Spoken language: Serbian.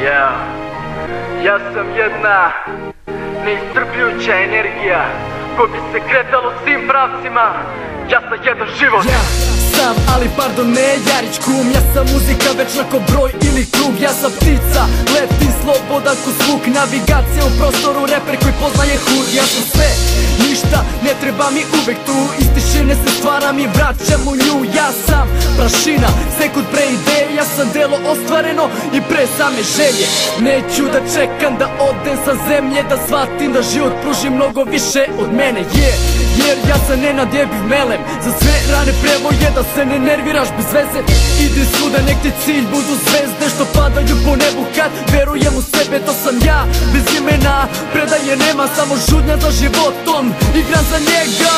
Ja sam jedna neistrpljuća energija ko bi se kretalo svim pravcima. Ja sam jedan život. Sam, ali pardon ne Jarić kum. Ja sam muzika večna ko broj ili krug. Ja sam ptica, letim slobodan ko zvuk. Navigacija u prostoru, reper koji poznaje hud. Ja sam sve, ništa, ne treba mi uvek tu. Iz tišine se stvaram i vraćam u nju. Ja sam prašina, sekund pre ideje. Ja sam delo ostvareno i pre same želje. Neću da čekam da odem sa zemlje, da shvatim da život pruži mnogo više od mene. Jer ja sam Nenad jebiv melem. Za sve rane prevoje da se ne nerviraš bez veze. Idi svuda nek ti cilj budu zvezde što padaju po nebu kad verujem u sebe. To sam ja bez imena, predaje nema, samo žudnja za životom, igram za njega.